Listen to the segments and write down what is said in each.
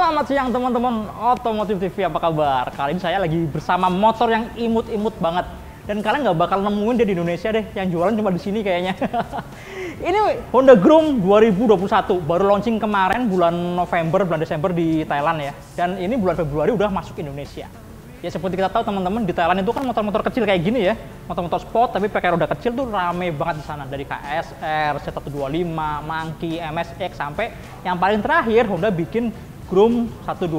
Selamat siang teman-teman Otomotif TV, apa kabar? Kali ini saya lagi bersama motor yang imut-imut banget. Dan kalian nggak bakal nemuin dia di Indonesia deh, yang jualan cuma di sini kayaknya. Ini Honda Groom 2021, baru launching kemarin bulan November, bulan Desember di Thailand ya. Dan ini bulan Februari udah masuk Indonesia. Ya seperti kita tahu teman-teman, di Thailand itu kan motor-motor kecil kayak gini ya. Motor-motor sport tapi pakai roda kecil tuh rame banget di sana. Dari KSR, C125, Monkey, MSX, sampai yang paling terakhir Honda bikin Groom 125.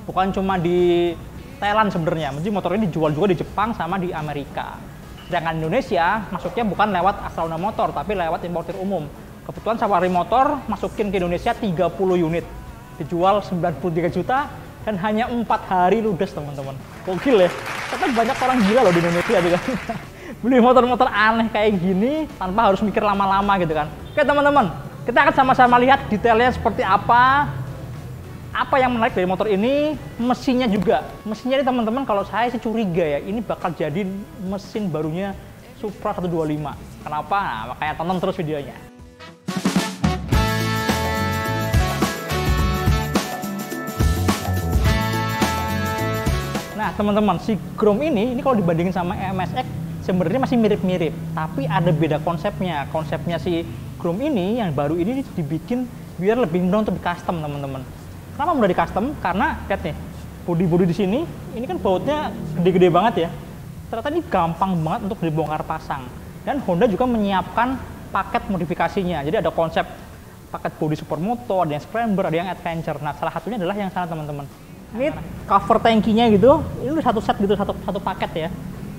Bukan cuma di Thailand sebenarnya, jadi motor ini dijual juga di Jepang sama di Amerika. Sedangkan Indonesia masuknya bukan lewat Astraluna Motor, tapi lewat importir umum. Kebetulan Safari Motor masukin ke Indonesia 30 unit. Dijual 93 juta dan hanya 4 hari ludes teman-teman. Gokil ya. Tapi banyak orang gila loh di Indonesia juga. Beli motor-motor aneh kayak gini tanpa harus mikir lama-lama gitu kan. Oke teman-teman, kita akan sama-sama lihat detailnya seperti apa. Apa yang menarik dari motor ini, mesinnya juga. Mesinnya ini teman-teman, kalau saya sih curiga ya, ini bakal jadi mesin barunya Supra 125. Kenapa? Nah, makanya tonton terus videonya. Nah teman-teman, si Groom ini kalau dibandingin sama MSX sebenarnya masih mirip-mirip, tapi ada beda konsepnya. Konsepnya si Groom ini yang baru ini dibikin biar lebih mudah untuk di custom teman-teman. Kenapa mudah di custom? Karena lihat nih, bodi-bodi di sini ini kan bautnya gede-gede banget ya. Ternyata ini gampang banget untuk dibongkar pasang. Dan Honda juga menyiapkan paket modifikasinya. Jadi ada konsep paket bodi supermoto, ada yang scrambler, ada yang adventure. Nah salah satunya adalah yang sana teman-teman. Ini cover tankinya gitu, ini udah satu set gitu, satu paket ya.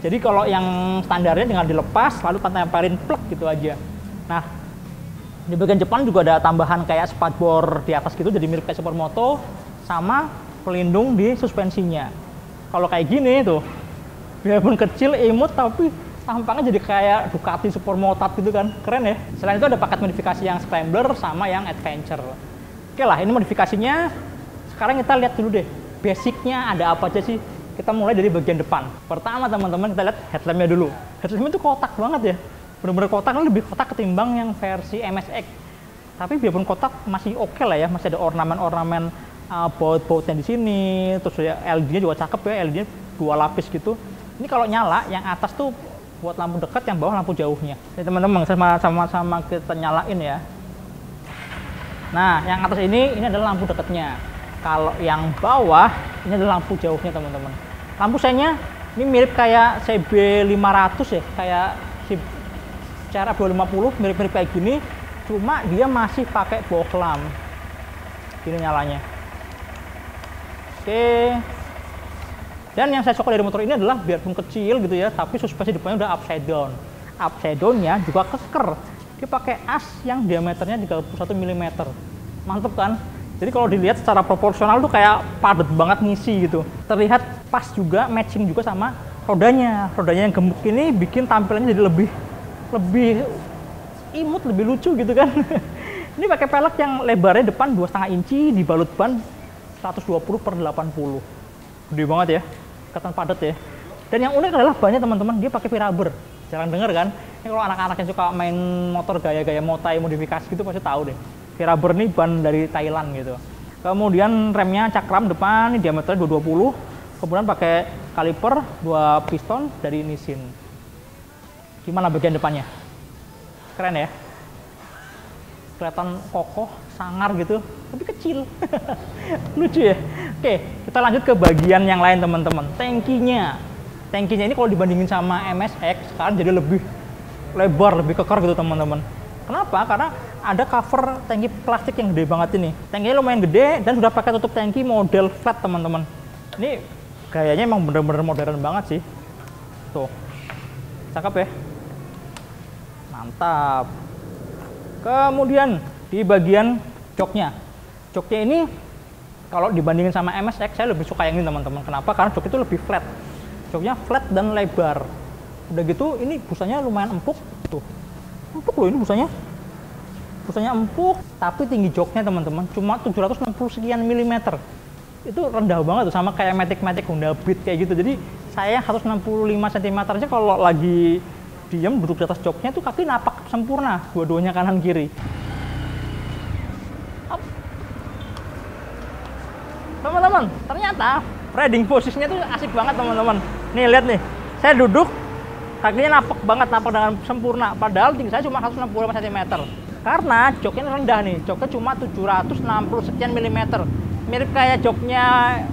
Jadi kalau yang standarnya tinggal dilepas, lalu tempelin plug gitu aja. Nah, di bagian depan juga ada tambahan kayak spatbor di atas gitu, jadi mirip kayak supermoto, sama pelindung di suspensinya. Kalau kayak gini tuh, biarpun kecil, imut, tapi tampangnya jadi kayak Ducati supermoto gitu kan, keren ya. Selain itu ada paket modifikasi yang scrambler sama yang adventure. Oke lah, ini modifikasinya. Sekarang kita lihat dulu deh, basicnya ada apa aja sih. Kita mulai dari bagian depan. Pertama teman-teman, kita lihat headlampnya dulu. Headlampnya itu kotak banget ya, bener-bener kotak, lebih kotak ketimbang yang versi MSX. Tapi biarpun kotak masih oke lah ya, masih ada ornamen-ornamen baut-bautnya di sini. Terus ya LED-nya juga cakep ya, LED-nya 2 lapis gitu. Ini kalau nyala, yang atas tuh buat lampu dekat, yang bawah lampu jauhnya. Jadi teman-teman sama-sama kita nyalain ya. Nah, yang atas ini adalah lampu dekatnya. Kalau yang bawah, ini adalah lampu jauhnya teman-teman. Lampu senya ini mirip kayak CB500 ya, kayak si CRF 250, mirip-mirip kayak gini. Cuma dia masih pakai bohlam. Gini nyalanya. Oke. Dan yang saya suka dari motor ini adalah biarpun kecil gitu ya, tapi suspensi depannya udah upside down. Upside down-nya juga keker. Dia pakai as yang diameternya 31 mm. Mantep kan? Jadi kalau dilihat secara proporsional tuh kayak padat banget ngisi gitu. Terlihat pas juga, matching juga sama rodanya. Rodanya yang gemuk ini bikin tampilannya jadi lebih imut, lebih lucu gitu kan. Ini pakai pelek yang lebarnya depan 2,5 inci, dibalut ban 120/80. Gede banget ya, kelihatan padat ya. Dan yang unik adalah bannya teman-teman, dia pakai V-rubber. Jarang denger kan? Ini kalau anak-anak yang suka main motor gaya-gaya motai modifikasi gitu pasti tahu deh. V-rubber nih ban dari Thailand gitu. Kemudian remnya cakram depan, ini diameternya 220. Kemudian pakai kaliper 2 piston dari Nissin. Gimana bagian depannya? Keren ya? Kelihatan kokoh, sangar gitu, tapi kecil. Lucu ya? Oke, kita lanjut ke bagian yang lain teman-teman. Tangkinya. Tangkinya ini kalau dibandingin sama MSX, sekarang jadi lebih lebar, lebih kekar gitu teman-teman. Kenapa? Karena ada cover tangki plastik yang gede banget ini. Tangkinya lumayan gede dan sudah pakai tutup tangki model flat teman-teman. Ini gayanya emang bener-bener modern banget sih. Tuh, cakep ya. Mantap. Kemudian di bagian joknya. Joknya ini kalau dibandingin sama MSX saya lebih suka yang ini teman-teman. Kenapa? Karena jok itu lebih flat. Joknya flat dan lebar. Udah gitu ini busanya lumayan empuk. Tuh, empuk loh ini busanya. Busanya empuk, tapi tinggi joknya teman-teman cuma 760 sekian milimeter. Itu rendah banget tuh, sama kayak Matic Honda Beat kayak gitu. Jadi saya 165 cm aja kalau lagi diem duduk di atas joknya tuh kaki napak sempurna, dua-duanya kanan kiri. Teman-teman, ternyata riding posisinya tuh asik banget teman-teman. Nih lihat nih, saya duduk, kakinya napak banget, napak dengan sempurna. Padahal tinggi saya cuma 165 cm. Karena joknya rendah nih, joknya cuma 760 sekian milimeter. Mirip kayak joknya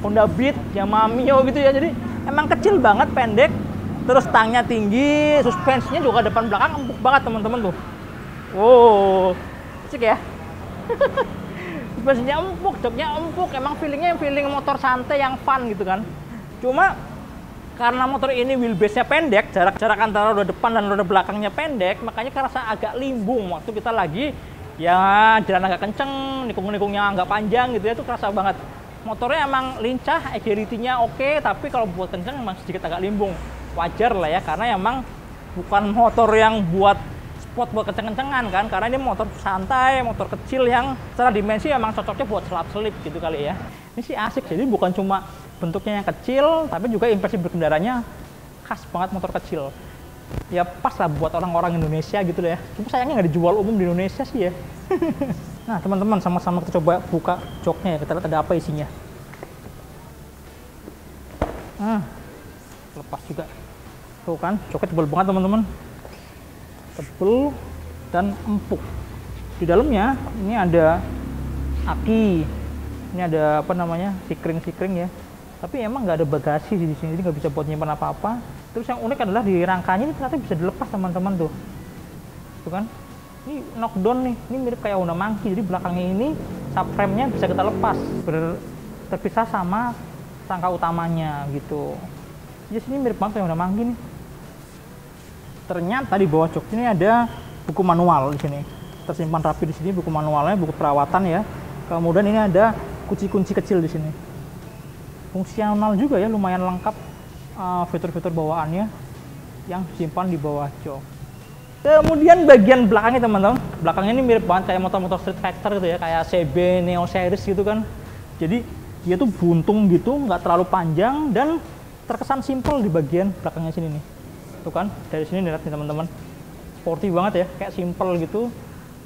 Honda Beat, Yamaha Mio gitu ya. Jadi emang kecil banget, pendek. Terus stangnya tinggi, suspensinya juga depan belakang empuk banget teman-teman tuh. Wow, asik ya. Suspensinya empuk, joknya empuk, emang feelingnya feeling motor santai yang fun gitu kan. Cuma karena motor ini wheelbase-nya pendek, jarak antara roda depan dan roda belakangnya pendek, makanya kerasa agak limbung waktu kita lagi ya jalan agak kenceng, nikung-nikungnya agak panjang gitu ya, itu kerasa banget. Motornya emang lincah, agility-nya oke, tapi kalau buat kenceng emang sedikit agak limbung. Wajar lah ya, karena emang bukan motor yang buat sport buat kenceng-kencengan kan, karena ini motor santai, motor kecil yang secara dimensi emang cocoknya buat selap-selip gitu kali ya. Ini sih asik, jadi bukan cuma bentuknya yang kecil, tapi juga impresi berkendaranya khas banget motor kecil. Ya pas lah buat orang-orang Indonesia gitu lah ya. Cuma sayangnya nggak dijual umum di Indonesia sih ya. Nah teman-teman, sama-sama kita coba buka joknya ya, kita lihat ada apa isinya. Lepas juga. Tuh kan, joknya tebal banget teman-teman. Tebel dan empuk. Di dalamnya ini ada aki, ini ada apa namanya, sikring ya. Tapi emang nggak ada bagasi di sini, jadi nggak bisa buat nyimpan apa-apa. Terus yang unik adalah di rangkanya ini ternyata bisa dilepas teman-teman tuh. Tuh kan, ini knockdown nih, ini mirip kayak Honda Monkey. Jadi belakangnya ini subframe-nya bisa kita lepas, terpisah sama rangka utamanya gitu. Jadi sini mirip banget kayak Honda Monkey nih. Ternyata di bawah jok ini ada buku manual di sini. Tersimpan rapi di sini buku manualnya, buku perawatan ya. Kemudian ini ada kunci-kunci kecil di sini. Fungsional juga ya, lumayan lengkap fitur-fitur bawaannya yang disimpan di bawah jok. Kemudian bagian belakangnya teman-teman, belakangnya ini mirip banget kayak motor-motor Street Fighter gitu ya, kayak CB Neo Series gitu kan. Jadi dia tuh buntung gitu, nggak terlalu panjang dan terkesan simple di bagian belakangnya sini nih. Tuh kan, dari sini lihat nih teman-teman, sporty banget ya, kayak simple gitu,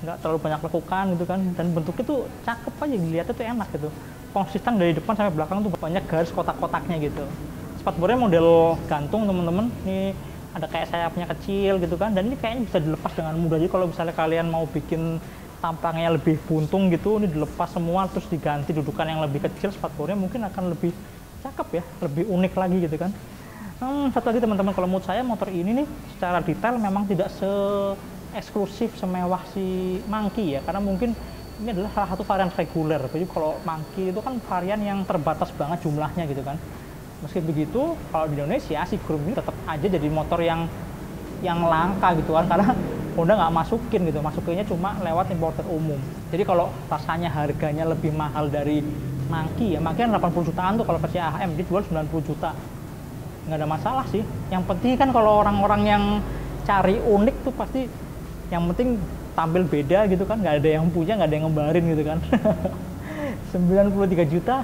nggak terlalu banyak lekukan gitu kan, dan bentuknya tuh cakep aja, dilihatnya tuh enak gitu. Konsisten dari depan sampai belakang tuh banyak garis kotak-kotaknya gitu. Spatbornya model gantung teman-teman, ini ada kayak sayapnya kecil gitu kan, dan ini kayaknya bisa dilepas dengan mudah. Jadi kalau misalnya kalian mau bikin tampangnya lebih buntung gitu, ini dilepas semua terus diganti dudukan yang lebih kecil, spatbornya mungkin akan lebih cakep ya, lebih unik lagi gitu kan. Satu lagi teman-teman, kalau menurut saya motor ini nih secara detail memang tidak se-eksklusif semewah si Monkey ya, karena mungkin ini adalah salah satu varian reguler. Jadi kalau Monkey itu kan varian yang terbatas banget jumlahnya gitu kan. Meski begitu, kalau di Indonesia si Groom ini tetap aja jadi motor yang langka gitu kan, karena Honda nggak masukin gitu, masukinnya cuma lewat importer umum. Jadi kalau rasanya harganya lebih mahal dari Monkey ya, Monkey kan 80 jutaan tuh kalau versi AM, dia jual 90 juta. Nggak ada masalah sih. Yang penting kan kalau orang-orang yang cari unik tuh pasti yang penting tampil beda gitu kan, nggak ada yang punya, nggak ada yang ngembarin gitu kan. 93 juta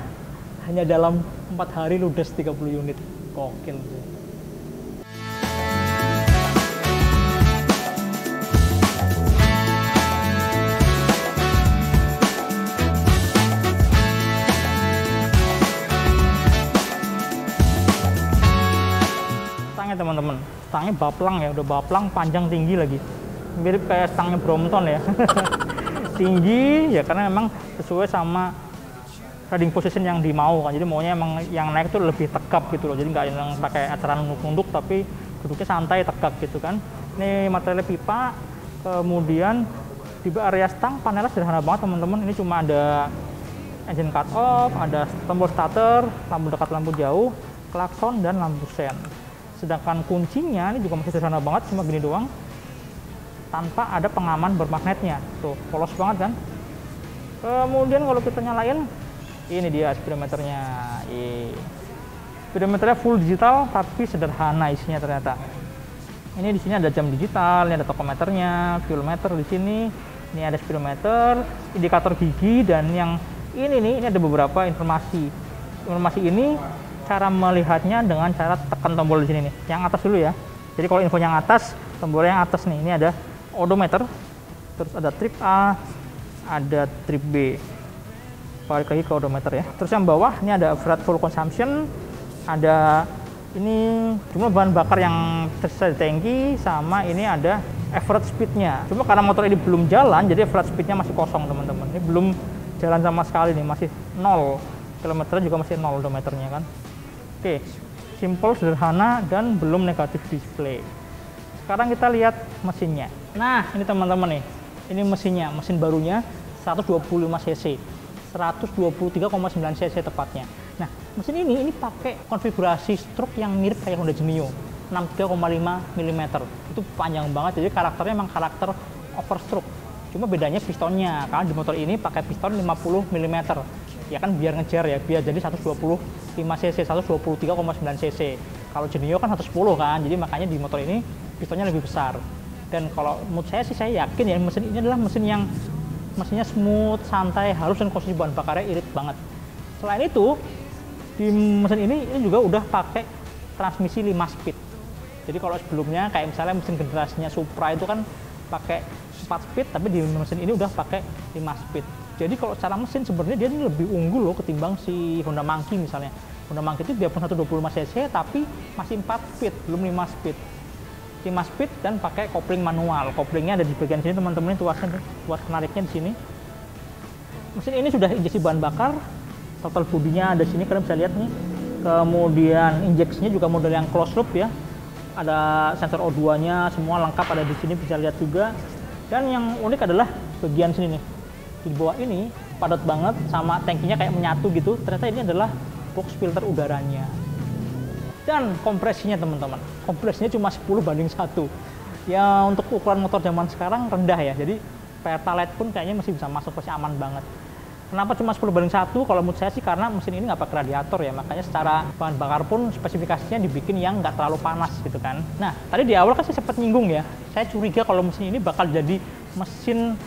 hanya dalam 4 hari ludes 30 unit, gokil sih. Teman-teman, stangnya baplang ya, udah baplang, panjang, tinggi lagi, mirip kayak stangnya Brompton ya. Tinggi ya karena memang sesuai sama riding position yang dimau kan, jadi maunya emang yang naik tuh lebih tegap gitu loh, jadi nggak yang pakai acara nunduk-nunduk tapi duduknya santai tegap gitu kan. Ini materialnya pipa. Kemudian di area stang panelnya sederhana banget teman-teman, ini cuma ada engine cut off, ada tombol starter, lampu dekat, lampu jauh, klakson, dan lampu sen. Sedangkan kuncinya ini juga masih sederhana banget, cuma gini doang, tanpa ada pengaman bermagnetnya. Tuh, polos banget kan. Kemudian kalau kita nyalain, ini dia speedometernya. Speedometernya full digital, tapi sederhana isinya ternyata. Ini di sini ada jam digital, ini ada tachometernya, fuel meter di sini, ini ada speedometer, indikator gigi, dan yang ini ada beberapa informasi. Informasi ini cara melihatnya dengan cara tekan tombol di sini nih. Yang atas dulu ya. Jadi kalau info yang atas, tombol yang atas nih, ini ada odometer, terus ada trip A, ada trip B. balik lagi ke odometer ya. Terus yang bawah ini ada average fuel consumption, ada ini jumlah bahan bakar yang tersisa di tangki, sama ini ada average speednya. Cuma karena motor ini belum jalan, jadi average speednya masih kosong teman-teman. Ini belum jalan sama sekali nih, masih 0. Kilometernya juga masih 0 odometernya kan. Oke, simple, sederhana, dan belum negatif display. Sekarang kita lihat mesinnya. Nah, ini teman-teman nih, ini mesinnya, mesin barunya 125 cc, 123,9 cc tepatnya. Nah, mesin ini pakai konfigurasi stroke yang mirip kayak Honda Genio, 63,5 mm. Itu panjang banget, jadi karakternya memang karakter overstroke. Cuma bedanya pistonnya, karena di motor ini pakai piston 50 mm. Ya kan biar ngejar ya, biar jadi 125 cc, 123,9 cc. Kalau Genio kan 110 kan, jadi makanya di motor ini pistonnya lebih besar. Dan kalau menurut saya sih, saya yakin ya mesin ini adalah mesin yang mesinnya smooth, santai, halus, dan posisi bahan bakarnya irit banget. Selain itu, di mesin ini juga udah pakai transmisi 5 speed. Jadi kalau sebelumnya kayak misalnya mesin generasinya Supra itu kan pakai 4 speed, tapi di mesin ini udah pakai 5 speed. Jadi kalau secara mesin sebenarnya dia ini lebih unggul loh ketimbang si Honda Monkey misalnya. Honda Monkey itu biarpun 125 cc tapi masih 4 speed, belum 5 speed. 5 speed dan pakai kopling manual. Koplingnya ada di bagian sini teman-teman, tuas penariknya di sini. Mesin ini sudah injeksi bahan bakar, total bodinya ada sini, kalian bisa lihat nih. Kemudian injeksinya juga model yang closed loop ya. Ada sensor O2-nya, semua lengkap ada di sini, bisa lihat juga. Dan yang unik adalah bagian sini nih. Di bawah ini padat banget, sama tangkinya kayak menyatu gitu. Ternyata ini adalah box filter udaranya. Dan kompresinya teman-teman, kompresinya cuma 10:1. Ya untuk ukuran motor zaman sekarang rendah ya, jadi Pertalite pun kayaknya masih bisa masuk, masih aman banget. Kenapa cuma 10:1? Kalau menurut saya sih karena mesin ini nggak pakai radiator ya, makanya secara bahan bakar pun spesifikasinya dibikin yang nggak terlalu panas gitu kan. Nah, tadi di awal kan saya sempat nyinggung ya, saya curiga kalau mesin ini bakal jadi mesin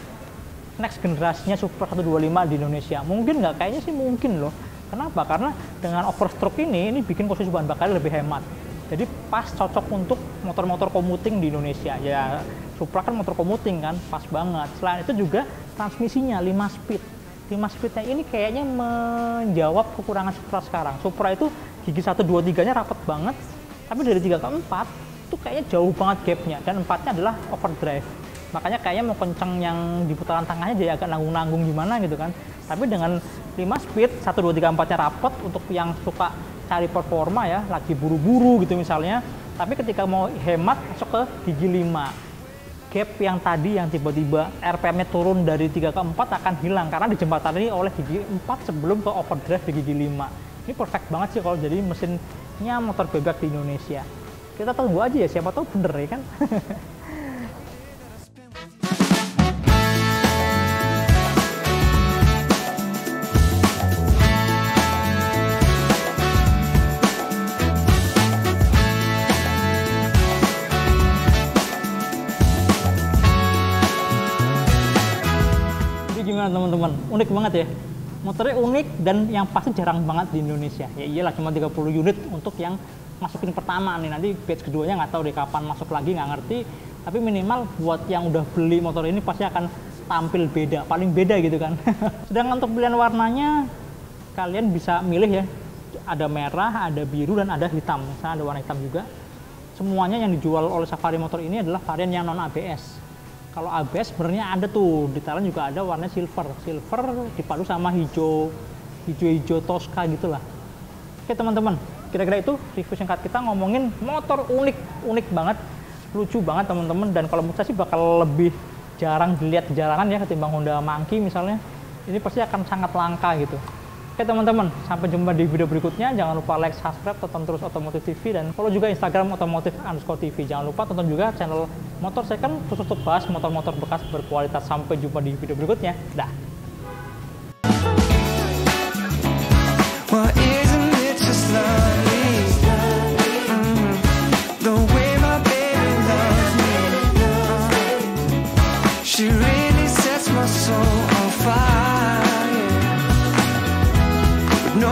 next generasinya Supra 125 di Indonesia. Mungkin nggak? Kayaknya sih mungkin loh. Kenapa? Karena dengan overstroke ini bikin konsumsi bahan bakar lebih hemat. Jadi pas, cocok untuk motor-motor komuting di Indonesia. Ya, Supra kan motor komuting kan, pas banget. Selain itu juga transmisinya 5 speed. 5 speednya ini kayaknya menjawab kekurangan Supra sekarang. Supra itu gigi 1, 2, 3-nya rapet banget, tapi dari 3 ke 4 itu kayaknya jauh banget gapnya. Dan 4-nya adalah overdrive. Makanya kayaknya mau kenceng yang di putaran tengahnya jadi agak nanggung-nanggung gimana gitu kan. Tapi dengan 5 speed, 1, 2, 3, 4-nya rapet untuk yang suka cari performa ya, lagi buru-buru gitu misalnya. Tapi ketika mau hemat, masuk ke gigi 5. Gap yang tadi yang tiba-tiba RPM-nya turun dari 3 ke 4 akan hilang karena dijembatani oleh gigi 4 sebelum ke overdrive di gigi 5. Ini perfect banget sih kalau jadi mesinnya motor bebek di Indonesia. Kita tunggu aja ya, siapa tahu bener ya kan. Teman-teman, unik banget ya, motornya unik dan yang pasti jarang banget di Indonesia. Ya iyalah, cuma 30 unit untuk yang masukin pertama nih, nanti batch keduanya nggak tahu deh kapan masuk lagi, nggak ngerti. Tapi minimal buat yang udah beli motor ini pasti akan tampil beda, paling beda gitu kan. Sedangkan untuk pilihan warnanya kalian bisa milih ya, ada merah, ada biru, dan ada hitam. Misalnya ada warna hitam juga. Semuanya yang dijual oleh Safari Motor ini adalah varian yang non ABS. Kalau ABS sebenarnya ada tuh, di Thailand juga ada warna silver dipadu sama hijau Tosca gitulah. Oke teman-teman, kira-kira itu review singkat kita ngomongin motor unik banget, lucu banget teman-teman. Dan kalau menurut saya sih bakal lebih jarang dilihat di jalanan ya ketimbang Honda Monkey misalnya. Ini pasti akan sangat langka gitu. Oke teman-teman, sampai jumpa di video berikutnya. Jangan lupa like, subscribe, tonton terus Otomotif TV, dan follow juga Instagram Otomotif_TV. Jangan lupa tonton juga channel Motor Second khusus untuk bahas motor-motor bekas berkualitas. Sampai jumpa di video berikutnya. Dah. No